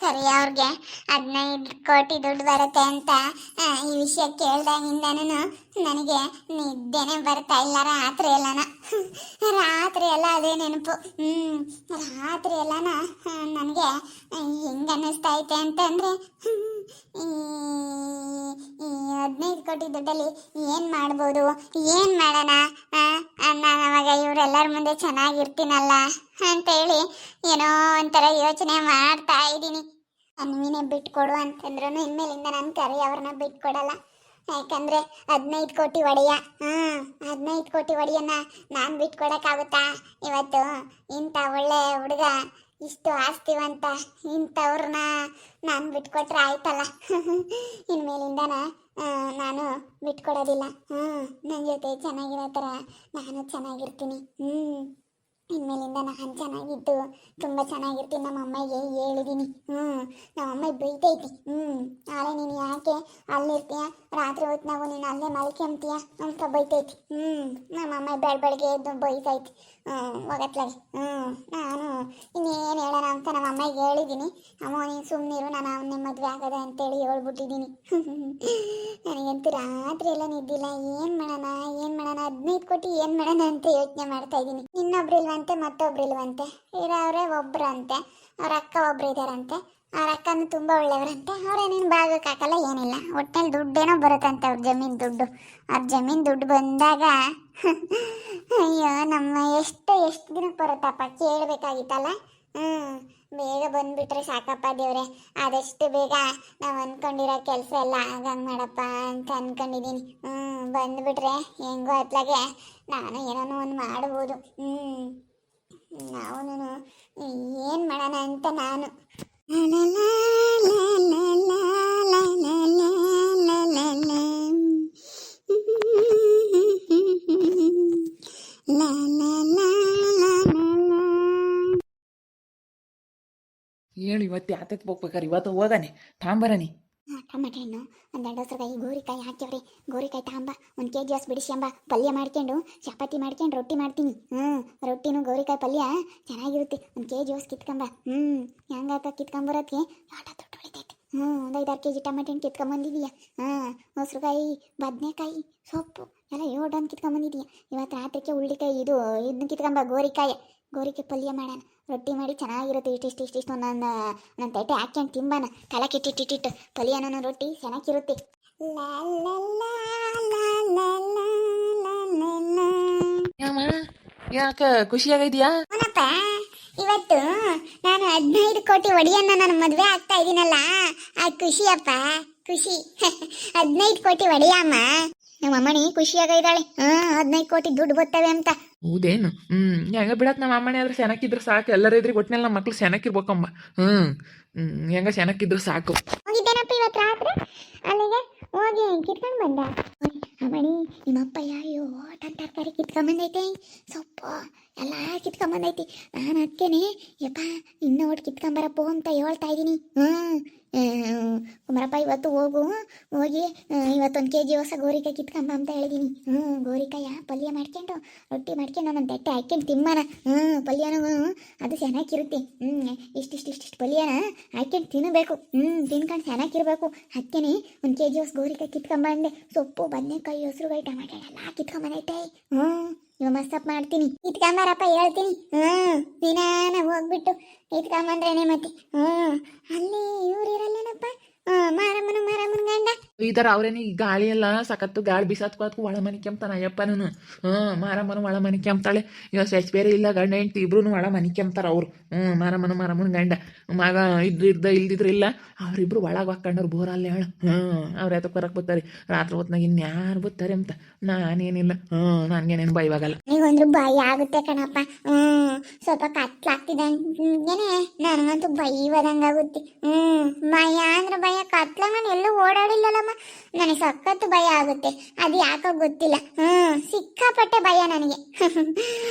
ಸರಿ ಅವ್ರಿಗೆ 15 ಕೋಟಿ ದುಡ್ಡು ಬರುತ್ತೆ ಅಂತ ಈ ವಿಷಯ ಕೇಳ್ದಾಗಿಂದನೂ ನನಗೆ ನಿದ್ದೆನೆ ಬರ್ತಾ ಇಲ್ಲ. ರಾತ್ರಿ ಎಲ್ಲನ ರಾತ್ರಿ ಎಲ್ಲ ಅದೇ ನೆನಪು. ರಾತ್ರಿ ಎಲ್ಲನ ನನಗೆ ಹೆಂಗ ಅನ್ನಿಸ್ತಾ ಐತೆ ಅಂತಂದ್ರೆ ಈ ಈ 15 ಕೋಟಿ ದುಡ್ಡಲ್ಲಿ ಏನು ಮಾಡ್ಬೋದು, ಏನು ಮಾಡೋಣ, ನಾನು ಅವಾಗ ಇವರೆಲ್ಲರ ಮುಂದೆ ಚೆನ್ನಾಗಿರ್ತೀನಲ್ಲ ಅಂತೇಳಿ ಏನೋ ಒಂಥರ ಯೋಚನೆ ಮಾಡ್ತಾ ಇದ್ದೀನಿ. ಅನ್ವಿನೇ ಬಿಟ್ಕೊಡು ಅಂತಂದ್ರೂ ಇನ್ಮೇಲಿಂದ ನಾನು ಕರಿ ಅವ್ರನ್ನ ಬಿಟ್ಕೊಡಲ್ಲ. ಯಾಕಂದ್ರೆ 15 ಕೋಟಿ ಒಡೆಯ 15 ಕೋಟಿ ಒಡೆಯನ್ನ ನಾನು ಬಿಟ್ಕೊಡಕ್ಕಾಗುತ್ತಾ? ಇವತ್ತು ಇಂಥ ಒಳ್ಳೆ ಹುಡುಗ, ಇಷ್ಟು ಆಸ್ತಿವಂತ ಇಂಥವ್ರನ್ನ ನಾನು ಬಿಟ್ಕೊಟ್ರೆ ಆಯ್ತಲ್ಲ. ಇನ್ಮೇಲಿಂದನ ನಾನು ಬಿಟ್ಕೊಡೋದಿಲ್ಲ. ನನ್ನ ಜೊತೆ ಚೆನ್ನಾಗಿರೋ ಥರ ನಾನು ಚೆನ್ನಾಗಿರ್ತೀನಿ. ಇನ್ಮೇಲಿಂದ ನಾನು ಚೆನ್ನಾಗಿದ್ದು ತುಂಬ ಚೆನ್ನಾಗಿರ್ತೀನಿ. ನಮ್ಮ ಅಮ್ಮಗೆ ಹೇಳಿದ್ದೀನಿ. ನಮ್ಮ ಅಮ್ಮ ಬೈತೈತಿ. ನಾಳೆ ನೀನು ಯಾಕೆ ಅಲ್ಲಿರ್ತೀಯ, ರಾತ್ರಿ ಹೊತ್ತು ನಾವು ನೀನು ಅಲ್ಲೇ ಮಲ್ಕೊಂತೀಯ ಅಂತ ಬೈತೈತಿ. ನಮ್ಮ ಅಮ್ಮ ಬೆಳಗ್ಗೆ ಎದ್ದು ಬೈತೈತಿ ಒಗತ್ಲಾಗೆ. ನಾನು ಇನ್ನೇನು ಹೇಳೋಣ ಅಂತ ನಮ್ಮ ಅಮ್ಮಗೆ ಹೇಳಿದ್ದೀನಿ. ಅಮ್ಮ ನೀನು ಸುಮ್ಮನಿರು, ನಾನು ಅವನ್ನೇ ಮದುವೆ ಆಗದೆ ಅಂತೇಳಿ ಹೇಳ್ಬಿಟ್ಟಿದ್ದೀನಿ. ನನಗಂತೂ ರಾತ್ರಿ ಎಲ್ಲ ನಿದ್ದಿಲ್ಲ. ಏನು ಮಾಡೋಣ 15 ಕೋಟಿ ಏನು ಮಾಡೋಣ ಅಂತ ಯೋಚನೆ ಮಾಡ್ತಾ ಇದ್ದೀನಿ. ಇನ್ನೊಬ್ರು ಇಲ್ವಂತೆ, ಮತ್ತೊಬ್ರು ಇಲ್ವಂತೆ, ಇರೋವ್ರೆ ಒಬ್ರು ಅಂತೆ. ಅವ್ರ ಅಕ್ಕ ಒಬ್ರು ಇದ್ದಾರಂತೆ. ಅವ್ರ ಅಕ್ಕನೂ ತುಂಬ ಒಳ್ಳೆಯವರಂತೆ. ಅವ್ರೇನೇನು ಭಾಗಕ್ಕೆ ಹಾಕಲ್ಲ, ಏನಿಲ್ಲ. ಒಟ್ಟಿನಲ್ಲಿ ದುಡ್ಡೇನೋ ಬರುತ್ತಂತೆ, ಅವ್ರ ಜಮೀನು ದುಡ್ಡು. ಅವ್ರ ಜಮೀನು ದುಡ್ಡು ಬಂದಾಗ ಅಯ್ಯೋ ನಮ್ಮ ಎಷ್ಟು ದಿನಕ್ಕೆ ಬರುತ್ತಪ್ಪ ಕೇಳಬೇಕಾಗಿತ್ತಲ್ಲ. ಬೇಗ ಬಂದುಬಿಟ್ರೆ ಸಾಕಪ್ಪ ದೇವ್ರೆ. ಆದಷ್ಟು ಬೇಗ ನಾವು ಅಂದ್ಕೊಂಡಿರೋ ಕೆಲಸ ಎಲ್ಲ ಆಗಂಗೆ ಮಾಡಪ್ಪ ಅಂತ ಅಂದ್ಕೊಂಡಿದ್ದೀನಿ. ಬಂದುಬಿಟ್ರೆ ಹೆಂಗೋ ಅತ್ಲಾಗೆ ನಾನು ಏನೋ ಒಂದು ಮಾಡ್ಬೋದು. ನಾವು ಏನು ಮಾಡೋಣ ಅಂತ ನಾನು ಹೇಳು, ಇವತ್ತು ಯಾತಕ್ಕೆ ಹೋಗ್ಬೇಕಾರೆ? ಇವತ್ತು ಹೋಗಾನೆ ತಾಂಬರನಿ. ಟಮಾಟೆ ಹಣ್ಣು, ಒಂದು 2 ಹೆಸರುಕಾಯಿ, ಗೋರಿಕಾಯಿ ಹಾಕ್ಯವ್ರಿ. ಗೋರಿಕಾಯಿ ತಾಂಬ 1 kg ಅಷ್ಟು ಬಿಡಿಸ್ಯಂಬ. ಪಲ್ಯ ಮಾಡ್ಕೊಂಡು ಚಪಾತಿ ಮಾಡ್ಕೊಂಡು ರೊಟ್ಟಿ ಮಾಡ್ತೀನಿ. ರೊಟ್ಟಿನೂ ಗೋರಿಕಾಯಿ ಪಲ್ಯ ಚೆನ್ನಾಗಿರುತ್ತೆ. 1 kg ಹೊಸ ಕಿತ್ಕೊಂಬ. ಹೆಂಗಾಕ ಕಿತ್ಕೊಂಬರೋದಕ್ಕೆ ಆಟ ದುಡ್ಡು ಉಳಿತೈತಿ. ಒಂದು 5-6 kg ಟಮಾಟೆ ಹಣ್ಣು ಕಿತ್ಕೊಂಬಂದಿದೀಯ. ಮೊಸರುಕಾಯಿ, ಬದನೆಕಾಯಿ, ಸೊಪ್ಪು ಎಲ್ಲ 7 ಹಣ್ಣು ಕಿತ್ಕೊಂಬಂದಿದೀಯ. ಇವತ್ತು ರಾತ್ರಿಗೆ ಹುಳ್ಳಿಕಾಯಿ ಇದನ್ನ ಕಿತ್ಕೊಂಬ. ಗೋರಿಕಾಯಿ ಪಲ್ಯ ಮಾಡೋಣ, ರೊಟ್ಟಿ ಮಾಡಿ ಚೆನ್ನಾಗಿರುತ್ತೆ. ಇಷ್ಟಿಷ್ಟು ನನ್ನ ತಟ್ಟೆ ಹಾಕ್ಯಂಡು ತಿಂಬಾನ. ಕಲಕಿಟ್ಟಿಟ್ಟಿಟ್ಟು ಪಲ್ಯನೂ ರೊಟ್ಟಿ ಚೆನ್ನಾಗಿರುತ್ತೆ. ಯಾಕ ಖುಷಿಯಾಗಿದ್ಯಾ? ಅವನಪ್ಪ, ಇವತ್ತು ನಾನು 15 ಕೋಟಿ ಒಡೆಯನ್ನ ನಾನು ಮದುವೆ ಆಗ್ತಾ ಇದ್ದೀನಲ್ಲ, ಆ ಖುಷಿಯಪ್ಪ, ಖುಷಿ. 15 ಕೋಟಿ ಒಡೆಯಮ್ಮ ನಮ್ಮ ಅಮ್ಮಣಿ ಖುಷಿಯಾಗಿದ್ದಾಳೆ. 15 ಕೋಟಿ ದುಡ್ಡು ಬರ್ತವೆ ಅಂತ. ಹೌದೇನು? ಹೆಂಗ ಬಿಡತ್ ನಮ್ಮ ಅಮ್ಮನೇ ಆದ್ರೆ ಚೆನ್ನಾಗಿದ್ರೆ ಸಾಕು. ಎಲ್ಲರೂ ಇದ್ರಿಗೆ ಒಟ್ಟಿನಲ್ಲಿ ನಮ್ಮ ಮಕ್ಳು ಚೆನ್ನಾಗಿರ್ಬೇಕಮ್ಮ. ಹೆಂಗ ಚೆನ್ನಾಗಿದ್ರು ಸಾಕು. ಹೋಗಿದ್ದೇನಪ್ಪ ಇವತ್ತು ರಾತ್ರಿ ಅಲ್ಲಿಗೆ ಹೋಗಿ ಕಿತ್ಕೊಂಡು ಬಂದ. ಅಮ್ಮಣಿ ನಿಮ್ಮಪ್ಪ ಯಾಯೋ ತರಕಾರಿ ಕಿತ್ಕೊಂಬಂದೈತೆ, ಸೊಪ್ಪು ಎಲ್ಲ ಕಿತ್ಕೊಂಬಂದೈತಿ. ನಾನು ಅದಕ್ಕೇನೆ ಯಪ್ಪ ಇನ್ನೂ ಒಟ್ಟು ಕಿತ್ಕೊಂಬರಪ್ಪು ಅಂತ ಹೇಳ್ತಾ ಇದ್ದೀನಿ. ಕುಮಾರಪ್ಪ ಇವತ್ತು ಹೋಗಿ ಇವತ್ತು 1 kg ಹೊಸ ಗೋರಿಕಾಯಿ ಕಿತ್ಕೊಂಬ ಅಂತ ಹೇಳಿದ್ದೀನಿ. ಗೋರಿಕಾಯ ಪಲ್ಯ ಮಾಡ್ಕೊಂಡು ರೊಟ್ಟಿ ಮಾಡ್ಕೊಂಡು ನನ್ನ ತಟ್ಟೆ ಹಾಕ್ಕೊಂಡು ತಿಮ್ಮನ. ಪಲ್ಯನೂ ಅದು ಚೆನ್ನಾಗಿರುತ್ತೆ. ಇಷ್ಟಿಷ್ಟು ಪಲ್ಯನ ಹಾಕ್ಕೊಂಡು ತಿನ್ನಬೇಕು. ತಿನ್ಕೊಂಡು ಚೆನ್ನಾಗಿರ್ಬೇಕು. ಅದಕ್ಕೇನೆ 1 kg ಹೊಸ ಗೋರಿಕಾಯಿ ಕಿತ್ಕೊಂಬಂದೆ. ಸೊಪ್ಪು, ಬದನೆಕಾಯಿ, ಹೆಸರುಕಾಯಿ, ಟಮಾಟೆ ಎಲ್ಲ ಕಿತ್ಕೊಂಬಂದೈತೆ. ಇವ ಮಸ್ತಪ್ ಮಾಡ್ತೀನಿ. ಕಿತ್ಕೊಂಬರಪ್ಪ ಹೇಳ್ತೀನಿ. ದಿನಾನ ಹೋಗ್ಬಿಟ್ಟು ಕಿತ್ಕೊಂಬಂದ್ರೇನೆ ಮತ್ತೆ. ಅಲ್ಲಿ ಇವ್ರು ಇರಲ್ಲನಪ್ಪ, ಮಾರಮ್ಮನ ಗಂಡ ಈ ಥರ ಅವ್ರೇನೆ. ಈ ಗಾಳಿ ಎಲ್ಲ ಸಖತ್ತು ಗಾಳಿ ಬಿಸಾತ್ಕೋದಕ್ಕೂ ಒಳ ಮನೆ ಕೆಮ್ತಾನ ಅಯ್ಯಪ್ಪನೂ. ಮಾರಮ್ಮನು ಒಳ ಮನೆ ಕೆಮ್ತಾಳೆ. ಈಗ ಸ್ವಚ್ಛ ಬೇರೆ ಇಲ್ಲ, ಗಂಡ ಹೆಂಡ್ತಿ ಇಬ್ರು ಒಳ ಮನೆ ಕೆಮ್ತಾರ ಅವರು. ಮಾರಮ್ಮನ ಗಂಡ ಮಗ ಇಲ್ದಿದ್ರೆ ಇಲ್ಲ, ಅವರಿಬ್ರು ಒಳಗೆ ಹಾಕೊಂಡವ್ರು ಬೋರಲ್ಲಿ ಹೇಳು. ಅವ್ರು ಯಾತಕ್ಕೆ ಬರಕ್ಕೆ ಬರ್ತಾರೆ ರಾತ್ರಿ ಹೊತ್ನಾಗ, ಇನ್ಯಾರು ಬರ್ತಾರೆ ಅಂತ. ನಾನೇನಿಲ್ಲ, ನನಗೇನೇನು ಭಯವಾಗಲ್ಲ. ನೀವಂದ್ರೂ ಭಯ ಆಗುತ್ತೆ ಕಣಪ್ಪ. ಸ್ವಲ್ಪ ಕತ್ಲಾಗ್ತಿದೆ ಏನೇ, ನನಗಂತೂ ಭಯವಾದಂಗಾಗುತ್ತೆ. ಭಯ ಅಂದ್ರೆ ಭಯ. ಕತ್ಲಾಗ ನಾನು ಎಲ್ಲೂ ಓಡಾಡಿಲ್ಲಲ್ಲಮ್ಮ, ನನಗೆ ಸಖತ್ತು ಭಯ ಆಗುತ್ತೆ. ಅದು ಯಾಕೋ ಗೊತ್ತಿಲ್ಲ. ಸಿಕ್ಕಾಪಟ್ಟೆ ಭಯ ನನಗೆ.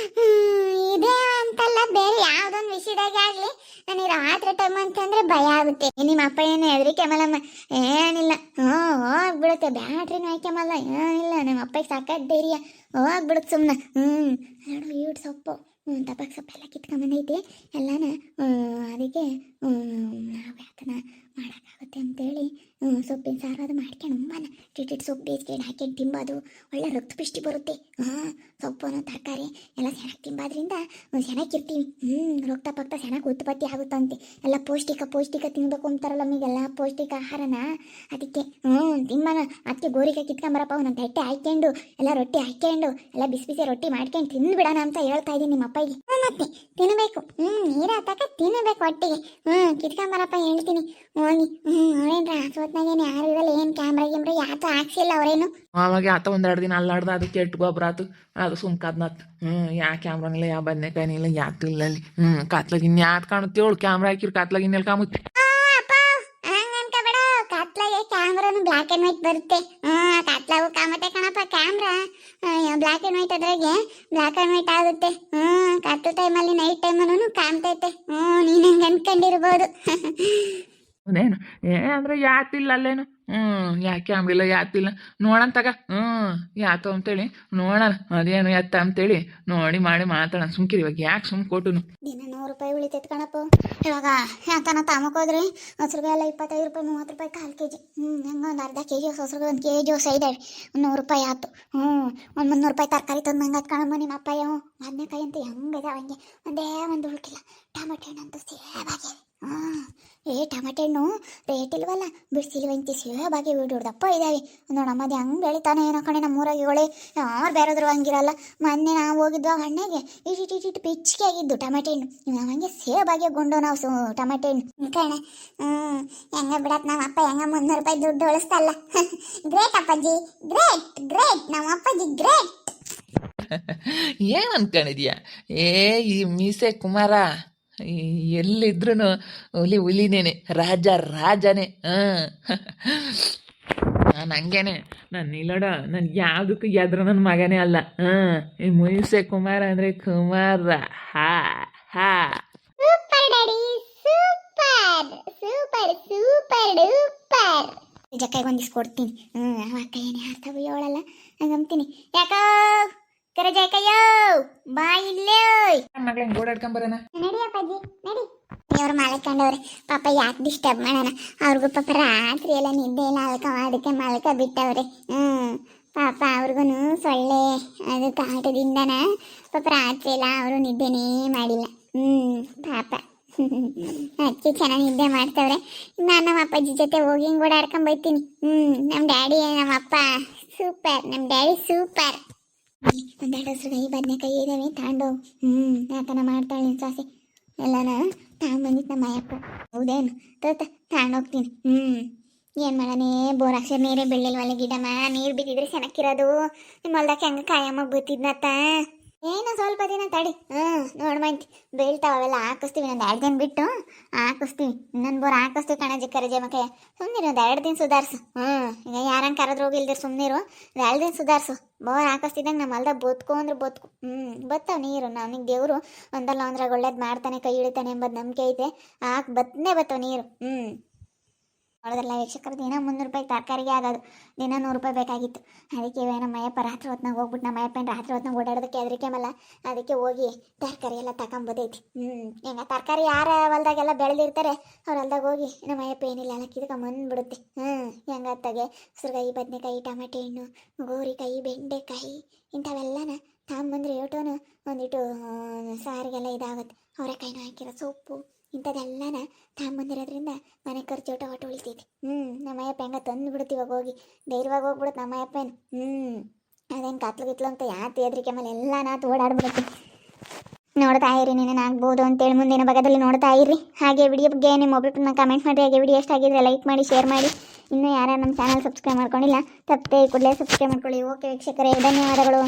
ಇದೇ ಅಂತಲ್ಲ, ಬೇರೆ ಯಾವುದೊಂದು ವಿಷಯದಾಗೆ ಆಗಲಿ ನನಗೆ ರಾತ್ರಿ ಟೈಮ್ ಅಂತಂದ್ರೆ ಭಯ ಆಗುತ್ತೆ. ನಿಮ್ಮ ಅಪ್ಪ ಏನು ಹೆದರಿಕೆ ಮಲ್ಲಮ್ಮ? ಏನಿಲ್ಲ, ಹೋಗ್ಬಿಡುತ್ತೆ. ಬ್ಯಾಟ್ರಿನೂ ಹಾಕ್ಯಮಲ್ಲ, ಏನಿಲ್ಲ. ನಮ್ಮ ಅಪ್ಪಗೆ ಸಾಕಾಗಿ ಧೈರ್ಯ ಹೋಗ್ಬಿಡುತ್ತೆ ಸುಮ್ಮನೆ. ನೋಡು ಈಟ್ ಸೊಪ್ಪು ತಪ್ಪಕ್ಕೆ ಸೊಪ್ಪೆಲ್ಲ ಕಿತ್ಕೊಂಬಂದೈತಿ ಎಲ್ಲನ ಅದಕ್ಕೆ ನಾವು ಯಾತನ ಮಾಡೋಕ್ಕಾಗುತ್ತೆ ಅಂತೇಳಿ ಸೊಪ್ಪಿನ ಸಾರು ಅದು ಮಾಡ್ಕೊಂಡು ಉಂಬಾನ ಟಿಟಿಟ್ ಸೊಪ್ಪು ಬೇಯಿಸ್ಕೊಂಡು ಹಾಕೊಂಡು ತಿಂಬೋದು ಒಳ್ಳೆ ರಕ್ತ ಪುಷ್ಟಿ ಬರುತ್ತೆ. ಸೊಪ್ಪು ತರಕಾರಿ ಎಲ್ಲ ಚೆನ್ನಾಗಿ ತಿಂಬೋದ್ರಿಂದ ಚೆನ್ನಾಗಿರ್ತೀವಿ. ರಕ್ತ ಪಕ್ತ ಚೆನ್ನಾಗಿ ಉತ್ಪತ್ತಿ ಆಗುತ್ತಂತೆ. ಎಲ್ಲ ಪೌಷ್ಟಿಕ ತಿನ್ಬೇಕು ಅಂತಾರಲ್ಲ ನಮಗೆಲ್ಲ ಪೌಷ್ಟಿಕ ಆಹಾರನ. ಅದಕ್ಕೆ ತಿಂಬಾನ. ಅದಕ್ಕೆ ಗೋರಿಕಾಯಿ ಕಿತ್ಕೊಂಬರಪ್ಪ ಒಂದೊಂದು ತಟ್ಟೆ ಹಾಕ್ಕೊಂಡು ಎಲ್ಲ ರೊಟ್ಟಿ ಹಾಕ್ಕೊಂಡು ಎಲ್ಲ ಬಿಸಿ ಬಿಸಿ ರೊಟ್ಟಿ ಮಾಡ್ಕೊಂಡು ತಿಂದ್ಬಿಡೋಣ ಅಂತ ಹೇಳ್ತಾ ಇದ್ದೀನಿ ನಿಮ್ಮ ಅಪ್ಪಗೆ. ಮತ್ತೆ ತಿನ್ನಬೇಕು, ನೀರ ತಕ ತಿನ್ನಬೇಕು ಒಟ್ಟಿಗೆ. ಕಿತ್ಕೊಂಬರಪ್ಪ ಹೇಳ್ತೀನಿ ಹೋಗಿ. ಅವ್ರೇನ್ರ ಸೋತ್ನಾಗೇನು ಯಾರು ಇರಲ್ಲ, ಏನು ಕ್ಯಾಮ್ರಾ ಯಾತು ಹಾಕ್ಸಿಲ್ಲ ಅವರೇನು. ಅವಾಗ ಆತ ಒಂದೆರಡು ದಿನ ಅಲ್ಲಾಡ್ದ ಅದು ಕೆಟ್ಟು ಗೊಬ್ಬರ ಆತು, ಅದು ಸುಮ್ಕಾದ್ನತ್. ಯಾ ಕ್ಯಾಮ್ರಾನಿಲ್ಲ, ಯಾವ ಬದನೆಕಾಯಿನಿಲ್ಲ, ಯಾತು ಇಲ್ಲ ಅಲ್ಲಿ. ಕಾತ್ಲಾಗ ಇನ್ಯಾತ್ ಕಾಣುತ್ತೇಳು, ಕ್ಯಾಮ್ರಾ ಹಾಕಿರ್ ಕಾತ್ಲಾಗ ಇನ್ನೆಲ್ಲಿ ಕಾಮುತ್ತೆ. ಕತ್ಲಾಗೆ ಕ್ಯಾಮ್ರಾನು ಬ್ಲ್ಯಾಕ್ ಆ್ಯಂಡ್ ವೈಟ್ ಬರುತ್ತೆ. ಕತ್ಲಾಗು ಕಾಮತ್ತೆ ಕಣಪ್ಪ ಕ್ಯಾಮ್ರಾ. ಬ್ಲ್ಯಾಕ್ ಆ್ಯಂಡ್ ವೈಟ್ ಅದ್ರಾಗೆ ಬ್ಲ್ಯಾಕ್ ಆ್ಯಂಡ್ ವೈಟ್ ಆಗುತ್ತೆ. ಕತ್ಲ ಟೈಮಲ್ಲಿ ನೈಟ್ ಟೈಮಲ್ಲೂ ಕಾಣ್ತೈತೆ. ನೀನು ಹಂಗೆ ಅನ್ಕೊಂಡಿರ್ಬೋದು. ಅದೇನು ಅಂದ್ರೆ ಯಾತಿಲ್ಲ ಅಲ್ಲೇನು. ಯಾ ಕ್ಯಾಮ್ರಿಲ್ಲ ಯಾತಿಲ್ಲ ನೋಡೋಣ ತಗ. ಯಾತು ಅಂತೇಳಿ ನೋಡೋಣ ಅದೇನು ಎತ್ತ ಅಂತೇಳಿ ನೋಡಿ ಮಾಡಿ ಮಾತಾಡೋಣ. ಸುಮ್ಕಿರಿ ಇವಾಗ ಯಾಕೆ ಸುಮ್ ಕೊಟ್ಟುನು. ದಿನ 100 ರೂಪಾಯಿ ಉಳಿತೈತೆ ಕಣಪ್ಪ. ಇವಾಗ ಯಾತನ ತಾಮಕ್ಕೋದ್ರೆ ಹಸ್ರುಗಾಯಿ ಎಲ್ಲ 25 ರೂಪಾಯಿ 30 ರೂಪಾಯಿ ಕಾಲು ಕೆಜಿ. ಹಂಗೆ ಒಂದು ಅರ್ಧ ಕೆಜಿ ಹಸ್ರುಗಾಯಿ 1 ಕೆಜಿ ಹೊಸ ಇದ್ದಾವೆ. 100 ರೂಪಾಯಿ ಆಯ್ತು. ಒಂದು 300 ರೂಪಾಯಿ ತರಕಾರಿ ತಂದು ನಂಗೆ ಅದು ಕಣಮ್ಮ ನಿಮ್ಮ ಅಪ್ಪ. ಬದನೆಕಾಯಿ ಅಂತ ಹೆಂಗಿದಾವೆ ಹಂಗೆ ಒಂದೇ ಒಂದು ಉಳ್ಕಿಲ್ಲ. ಟೊಮೆಟೊ ಹಣ್ಣಂತೂ ಸೇವಾಗಿದೆ. ಟೊಮೆಟೊ ಹಣ್ಣು ರೇಟ್ ಇಲ್ವಲ್ಲ, ಬಿಡಿಸಿಲ್ವಂತಿ ಸೇವಾಗಿ ಹಿಡ್ದಪ್ಪ ಇದ್ದಾವೆ ನೋಡಮ್ಮದು ಹೆಂಗೆ ಬೆಳಿತಾನೆ ಏನೋ ಕಣೆ. ನಮ್ಮೂರಾಗಿಗಳೇ ಯಾರು ಬೇರೆದ್ರು ಹಂಗಿರಲ್ಲ. ಮೊನ್ನೆ ನಾವು ಹೋಗಿದ್ವ ಹಣ್ಣಾಗೆ ಇಟ್ಟು ಪಿಚ್ಚಿಗೆ ಆಗಿದ್ದು ಟೊಮೆಟೊ ಹಣ್ಣು. ನಾವು ಹಂಗೆ ಸೇವಾಗಿ ಗುಂಡು ನಾವು ಟೊಮೆಟೊ ಹಣ್ಣು ಕಣ. ಹೆಂಗೆ ಬಿಡತ್ತೆ ನಮ್ಮ ಅಪ್ಪ ಹೆಂಗೆ 300 ರೂಪಾಯಿ ದುಡ್ಡು ಉಳಿಸ್ತಲ್ಲ. ಗ್ರೇಟ್ ಅಪ್ಪಾಜಿ, ಗ್ರೇಟ್ ನಮ್ಮ ಅಪ್ಪಾಜಿ ಗ್ರೇಟ್. ಏನು ಅನ್ಕೊಂಡಿದ್ಯಾ ಈ ಮೀಸೆ ಕುಮಾರ ಎಲ್ಲಿದ್ರು ಹುಲಿನೇನೆ, ರಾಜನೇ. ನಾನು ಹಂಗೇನೆ, ನಾನು ನಿಲ್ಲೋಡ ನಾನು ಯಾವುದಕ್ಕೂ ಎದ್ರು ನನ್ನ ಮಗನೇ ಅಲ್ಲ. ಈ ಮೀಸೆ ಕುಮಾರ ಅಂದರೆ Kumara. Super daddy, super duper. ಜಕ್ಕಾಗಿ ಒಂದಿಸ್ಕೊಡ್ತೀನಿ. ಅಕ್ಕ ಏನು ಯಾರ್ತಾವು ಹೇಳಲ್ಲ ಹಂಗಂತೀನಿ. ಯಾಕೋ ಕರಜಾಕಯ್ಯೋ ಬಾ ಇಲ್ಲೇ ಮಗಳ ಓಡಾಡ್ಕೊಂಬರೋಣ. ನಡಿ ಅಪ್ಪಾಜಿ ನಡಿ. ಅವ್ರು ಮಲ್ಕೊಂಡವ್ರೆ ಪಾಪ, ಯಾಕೆ ಡಿಸ್ಟರ್ಬ್ ಮಾಡೋಣ ಅವ್ರಿಗೂ. ಪಾಪ ರಾತ್ರಿ ಎಲ್ಲ ನಿದ್ದೆ ಇಲ್ಲ, ಅದಕ್ಕೆ ಮಲ್ಕ ಬಿಟ್ಟವ್ರೆ. ಪಾಪ ಅವ್ರಿಗೂ ಸೊಳ್ಳೆ ಅದು ಕಾಟದಿಂದನ ಪಾಪ ರಾತ್ರಿ ಎಲ್ಲ ಅವರು ನಿದ್ದೆನೇ ಮಾಡಿಲ್ಲ. ಪಾಪ ಅದಕ್ಕೆ ಚೆನ್ನಾಗಿ ನಿದ್ದೆ ಮಾಡ್ತವ್ರೆ. ನಾನು ನಮ್ಮ ಅಪ್ಪಾಜಿ ಜೊತೆ ಹೋಗಿ ಹಿಂಗೆ ಓಡಾಡ್ಕೊಂಬರ್ತೀನಿ. ನಮ್ಮ ಡ್ಯಾಡಿ ನಮ್ಮ ಅಪ್ಪ ಸೂಪರ್, ನಮ್ಮ ಡ್ಯಾಡಿ ಸೂಪರ್. ಒಂದೆರಡು ಹಸ್ರುಗಾಯಿ ಬದನೆಕಾಯಿ ಇದ್ದಾವೆ ತಗೊಂಡು ಯಾತನ ಮಾಡ್ತಾಳೆ ನಿನ್ನ ಸಾಸೆ ಎಲ್ಲನ ತಗೊಂಡ್ಬಂದಿತ್ತು ನಮ್ಮ ಅಯ್ಯಪ್ಪ. ಹೌದೇನು ತಗೊಂಡೋಗ್ತೀನಿ. ಏನು ಮಾಡೋಣ, ಬೋರ್ ಹಾಕ್ಸಿ ನೀರೇ ಬೀಳಿಲ್ವಲ್ಲ ಗಿಡಮ್ಮ. ನೀರು ಬಿದ್ದಿದ್ರೆ ಚೆನ್ನಾಗಿರೋದು. ನಿಮ್ಮ ಹೊಲ್ದಕ್ಕೆ ಹೆಂಗೆ ಕಾಯಮ್ಮ ಬೀತಿದ್ನತ್ತ. ಏನೋ ಸ್ವಲ್ಪ ದಿನ ತಡಿ, ನೋಡ್ಬಂತಿ ಬೀಳ್ತಾವ ಅವೆಲ್ಲ ಹಾಕಿಸ್ತೀವಿ. ಒಂದು 2 ದಿನ ಬಿಟ್ಟು ಹಾಕಿಸ್ತೀವಿ. ಇನ್ನೊಂದು ಬೋರ್ ಹಾಕಿಸ್ತೀವಿ ಕಣಜ್ಜಿ ಕರಜೆ ಮಕ್ಕೆ. ಸುಮ್ಮನಿರು, ಒಂದು 2 ದಿನ ಸುಧಾರಿಸು. ಈಗ ಯಾರಂಗೆ ಕರೆದ್ರು ಹೋಗಿಲ್ದಿರು ಸುಮ್ಮನಿರು. 2 ದಿನ ಸುಧಾರಿಸು. ಬೋರ್ ಹಾಕಿಸ್ತಿದ್ದಂಗೆ ನಮ್ಮ ಹೊಲ್ದಾಗ ಬದುಕು ಅಂದ್ರೆ ಬದುಕು. ಬತ್ತಾವ ನೀರು. ನಮಗೆ ದೇವರು ಒಂದಲ್ಲ ಒಂದ್ರಾಗ ಒಳ್ಳೇದು ಮಾಡ್ತಾನೆ, ಕೈ ಹಿಡಿತಾನೆ ಎಂಬುದು ನಂಬಿಕೆ ಐತೆ. ಬತ್ತಾವ ನೀರು. ನೋಡೋದಲ್ಲ ವೀಕ್ಷಕರು, ದಿನ 300 ರೂಪಾಯಿ ತರಕಾರಿಗೆ ಆಗೋದು. ದಿನ 100 ರೂಪಾಯಿ ಬೇಕಾಗಿತ್ತು. ಅದಕ್ಕೆ ನಮ್ಮ ಅಯ್ಯಪ್ಪ ರಾತ್ರಿ ಹೊತ್ನಾಗ ಹೋಗ್ಬಿಟ್ಟು ನಮ್ಮ ಅಯ್ಯಪ್ಪನ ರಾತ್ರಿ ಹೊತ್ನಾಗ ಓಡಾಡೋದಕ್ಕೆ ಹೆದರಿಕೆಮಲ್ಲ. ಅದಕ್ಕೆ ಹೋಗಿ ತರಕಾರಿ ಎಲ್ಲ ತಗೊಂಬೋದೈತಿ. ಹೆಂಗ ತರಕಾರಿ ಯಾರ ಹೊಲ್ದಾಗೆಲ್ಲ ಬೆಳೆದಿರ್ತಾರೆ ಅವ್ರ ಹೊಲ್ದಾಗ ಹೋಗಿ ನಮ್ಮ ಅಯ್ಯಪ್ಪ ಏನಿಲ್ಲ ಎಲ್ಲ ಕಿತ್ಕೊಂಬಂದ್ಬಿಡುತ್ತೆ. ಹೆಂಗತ್ತಾಗೆ ಹಸ್ರುಗಾಯಿ ಬದನೆಕಾಯಿ ಟೊಮೆಟೊ ಹಣ್ಣು ಗೋರಿಕಾಯಿ ಬೆಂಡೆಕಾಯಿ ಇಂಥವೆಲ್ಲನ ತಗೊಂಬಂದ್ರೆ ಏಟೋನು ಒಂದಿಟ್ಟು ಸಾರಿಗೆಲ್ಲ ಇದಾಗುತ್ತೆ. ಅವರೆಕಾಯಿನೂ ಹಾಕಿರೋ ಸೊಪ್ಪು ಇಂಥದ್ದೆಲ್ಲನ ತಗೊಂಬಂದಿರೋದ್ರಿಂದ ಮನೆ ಖರ್ಚು ಒಟ್ಟು ಉಳಿತೈತಿ. ನಮ್ಮ ಅಯ್ಯಪ್ಪ ಹೆಂಗ ತಂದು ಬಿಡುತ್ತೆ ಇವಾಗ ಹೋಗಿ ಧೈರ್ಯವಾಗಿ ಹೋಗ್ಬಿಡುತ್ತೆ ನಮ್ಮ ಅಯ್ಯಪ್ಪೇನು. ಅದೇನು ಕತ್ಲು ಅಂತ ಯಾತು ಹೆದ್ರಿಕೆ ಮೇಲೆ ಎಲ್ಲ ನಾತು ಓಡಾಡ್ಬಿಡುತ್ತೆ. ನೋಡ್ತಾ ಇರಿ, ನೀನು ಆಗ್ಬೋದು ಅಂತೇಳಿ ಮುಂದಿನ ಭಾಗದಲ್ಲಿ ನೋಡ್ತಾ ಇರಿ. ಹಾಗೆ ವಿಡಿಯೋ ಬಗ್ಗೆ ನಿಮ್ಮ ಒಬ್ಬರು ಕಮೆಂಟ್ ಮಾಡಿ. ಹಾಗೆ ವಿಡಿಯೋ ಎಷ್ಟಾಗಿದ್ರೆ ಲೈಕ್ ಮಾಡಿ, ಶೇರ್ ಮಾಡಿ. ಇನ್ನೂ ಯಾರು ನಮ್ಮ ಚಾನಲ್ ಸಬ್ಸ್ಕ್ರೈಬ್ ಮಾಡ್ಕೊಂಡಿಲ್ಲ ತಪ್ಪದೆ ಕೂಡಲೇ ಸಬ್ಸ್ಕ್ರೈಬ್ ಮಾಡ್ಕೊಳ್ಳಿ. ಓಕೆ ವೀಕ್ಷಕರೇ, ಧನ್ಯವಾದಗಳು.